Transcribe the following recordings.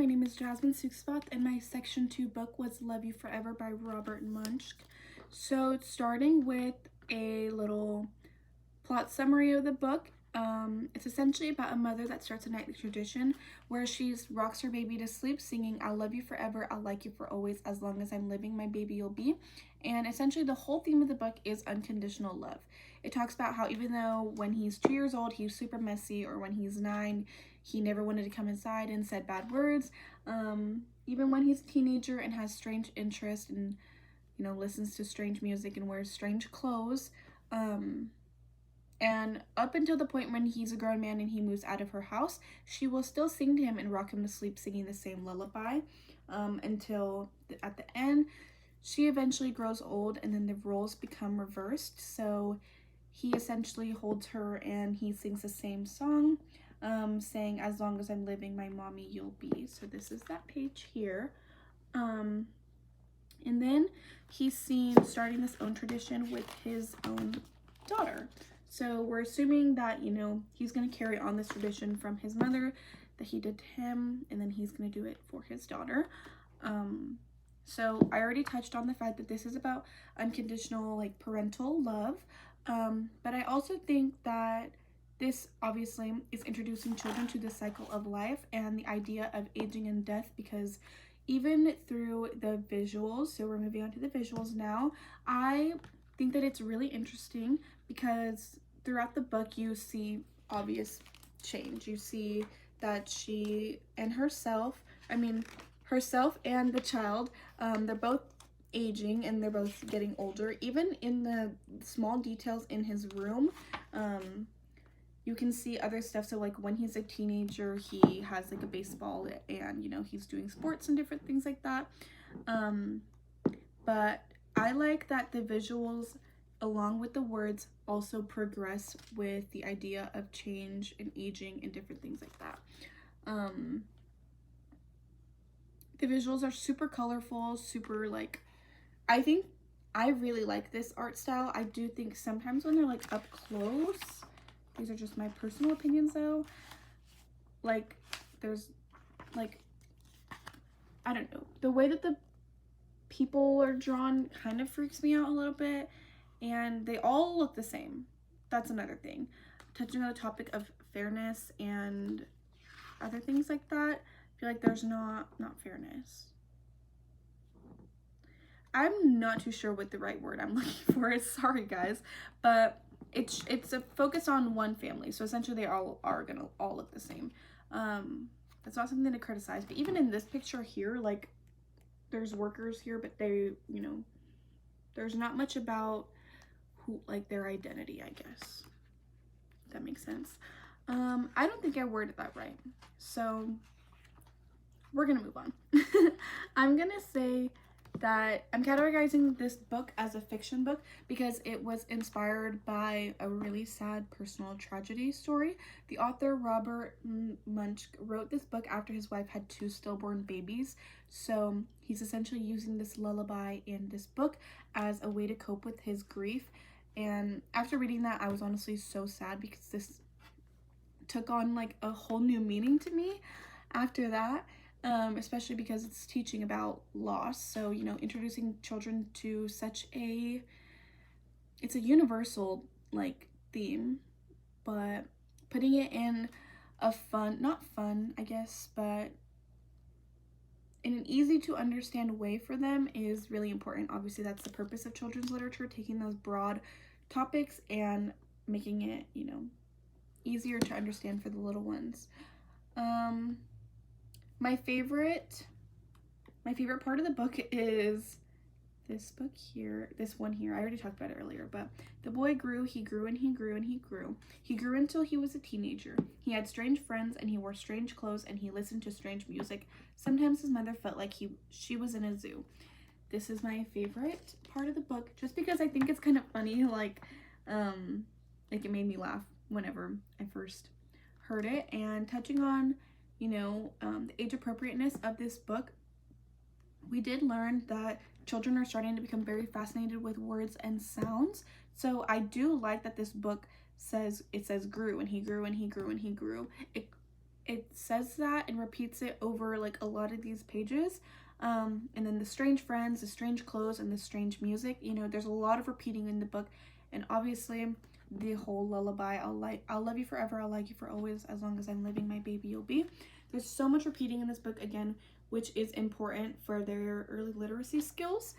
my name is Jasmine Suksvath, and my Section 2 book was Love You Forever by Robert Munsch. So starting with a little plot summary of the book, it's essentially about a mother that starts a nightly tradition where she rocks her baby to sleep singing, "I'll love you forever, I'll like you for always, as long as I'm living, my baby you'll be." And essentially the whole theme of the book is unconditional love. It talks about how even though when he's 2 years old he's super messy, or when he's 9 he never wanted to come inside and said bad words, even when he's a teenager and has strange interests and listens to strange music and wears strange clothes, and up until the point when he's a grown man and he moves out of her house, she will still sing to him and rock him to sleep singing the same lullaby, until at the end she eventually grows old and then the roles become reversed. So he essentially holds her and he sings the same song, saying, "As long as I'm living, my mommy you'll be." So this is that page here. And then he's seen starting this own tradition with his own daughter. So we're assuming that, he's going to carry on this tradition from his mother that he did to him, and then he's going to do it for his daughter. So I already touched on the fact that this is about unconditional, parental love. But I also think that this obviously is introducing children to the cycle of life and the idea of aging and death, because even through the visuals, so we're moving on to the visuals now, I think that it's really interesting because throughout the book you see obvious change. You see that she and herself and the child, they're both aging and they're both getting older. Even in the small details in his room, you can see other stuff. So when he's a teenager, he has a baseball and he's doing sports and different things like that. But I like that the visuals along with the words also progress with the idea of change and aging and different things like that. The visuals are super colorful, super I think I really like this art style. I do think sometimes when they're up close, these are just my personal opinions though, there's I don't know, the way that the people are drawn kind of freaks me out a little bit, and they all look the same. That's another thing. Touching on the topic of fairness and other things like that, I feel like there's not fairness. I'm not too sure what the right word I'm looking for is, sorry guys, but it's a focus on one family, so essentially they all are gonna all look the same. That's not something to criticize, but even in this picture here, there's workers here, but they, there's not much about who, their identity, I guess, if that makes sense. I don't think I worded that right, so we're gonna move on. I'm gonna say that I'm categorizing this book as a fiction book because it was inspired by a really sad personal tragedy story. The author, Robert Munsch, wrote this book after his wife had 2 stillborn babies. So he's essentially using this lullaby in this book as a way to cope with his grief. And after reading that, I was honestly so sad because this took on a whole new meaning to me after that. Especially because it's teaching about loss. So, introducing children to it's a universal theme, but putting it in a not fun, I guess, but in an easy to understand way for them is really important. Obviously, that's the purpose of children's literature, taking those broad topics and making it, easier to understand for the little ones. My favorite part of the book is this one here. I already talked about it earlier, but the boy grew, he grew, and he grew, and he grew. He grew until he was a teenager. He had strange friends, and he wore strange clothes, and he listened to strange music. Sometimes his mother felt like she was in a zoo. This is my favorite part of the book, just because I think it's kind of funny, it made me laugh whenever I first heard it. And touching on the age appropriateness of this book, we did learn that children are starting to become very fascinated with words and sounds. So I do like that this book says grew, and he grew, and he grew, and he grew. it says that and repeats it over like a lot of these pages. And then the strange friends, the strange clothes, and the strange music. You know, there's a lot of repeating in the book, and obviously the whole lullaby, I'll love you forever, I'll like you for always, as long as I'm living, my baby you'll be. There's so much repeating in this book, again, which is important for their early literacy skills.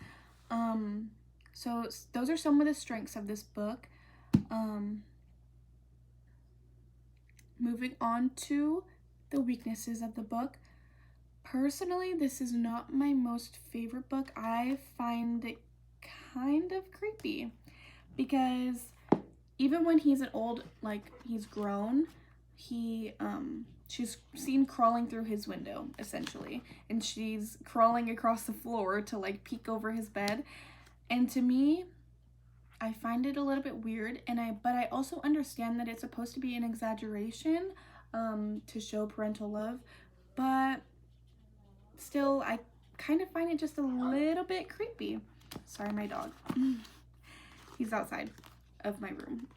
So those are some of the strengths of this book. Moving on to the weaknesses of the book. Personally, this is not my most favorite book. I find it kind of creepy because even when he's he's grown, she's seen crawling through his window, essentially, and she's crawling across the floor to like peek over his bed. And to me, I find it a little bit weird, but I also understand that it's supposed to be an exaggeration to show parental love, but still, I kind of find it just a little bit creepy. Sorry, my dog. He's outside of my room.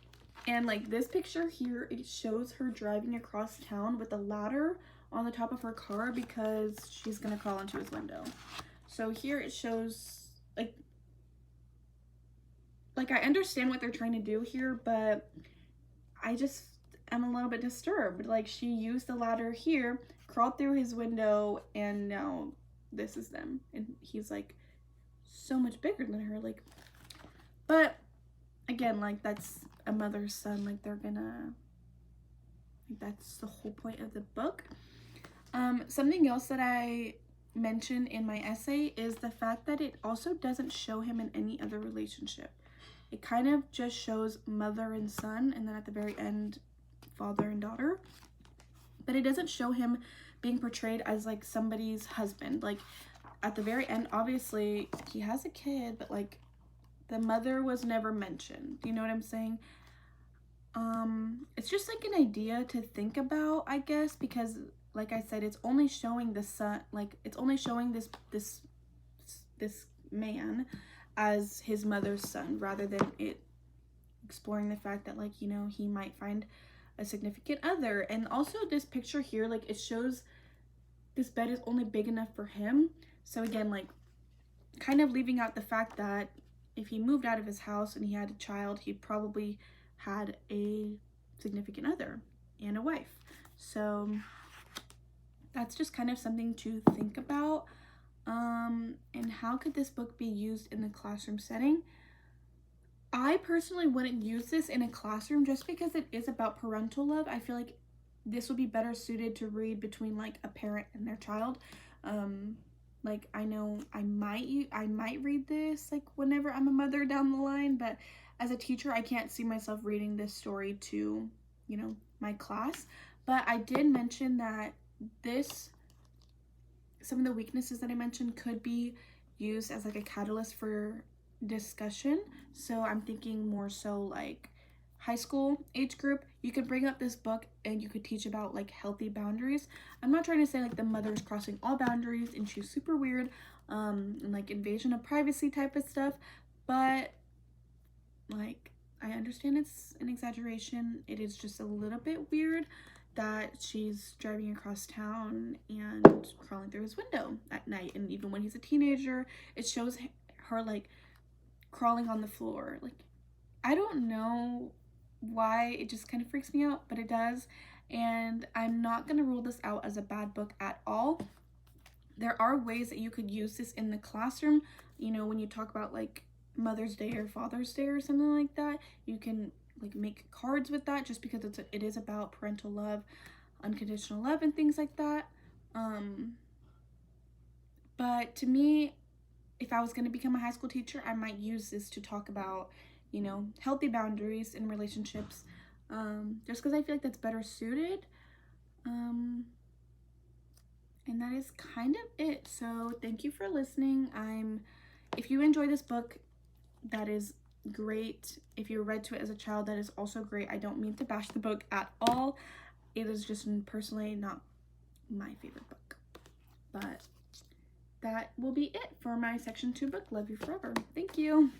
And like this picture here, it shows her driving across town with a ladder on the top of her car because she's gonna crawl into his window. So here it shows like I understand what they're trying to do here, but I just am a little bit disturbed. Like, she used the ladder here, crawled through his window, and now this is them. And he's like so much bigger than her. Like, but again, like, that's a mother's son. Like, they're gonna, like, that's the whole point of the book. Something else that I mentioned in my essay is the fact that it also doesn't show him in any other relationship. It kind of just shows mother and son, and then at the very end, father and daughter. But it doesn't show him being portrayed as like somebody's husband. Like, at the very end, obviously he has a kid, but like the mother was never mentioned. You know what I'm saying? It's just like an idea to think about, I guess, because like I said, it's only showing the son, like it's only showing this man as his mother's son, rather than it exploring the fact that, like, you know, he might find a significant other. And also this picture here, like, it shows this bed is only big enough for him. So again, like, kind of leaving out the fact that if he moved out of his house and he had a child, he probably had a significant other and a wife. So that's just kind of something to think about. And how could this book be used in the classroom setting? I personally wouldn't use this in a classroom just because it is about parental love. I feel like this would be better suited to read between like a parent and their child. Like, I know I might read this like whenever I'm a mother down the line, but as a teacher, I can't see myself reading this story to, you know, my class. But I did mention that some of the weaknesses that I mentioned could be used as like a catalyst for discussion. So I'm thinking more so like high school age group. You could bring up this book and you could teach about like healthy boundaries. I'm not trying to say like the mother's crossing all boundaries and she's super weird, and like invasion of privacy type of stuff, but like I understand it's an exaggeration. It is just a little bit weird that she's driving across town and crawling through his window at night. And even when he's a teenager, it shows her like crawling on the floor. Like, I don't know why, it just kind of freaks me out, but it does. And I'm not gonna rule this out as a bad book at all. There are ways that you could use this in the classroom. You know, when you talk about like Mother's Day or Father's Day or something like that, you can like make cards with that, just because it is about parental love, unconditional love, and things like that. But to me, if I was going to become a high school teacher, I might use this to talk about, you know, healthy boundaries in relationships, just because I feel like that's better suited. And that is kind of it. So thank you for listening. If you enjoy this book, that is great. If you read to it as a child, that is also great. I don't mean to bash the book at all. It is just personally not my favorite book. But that will be it for my section 2 book, Love You Forever. Thank you.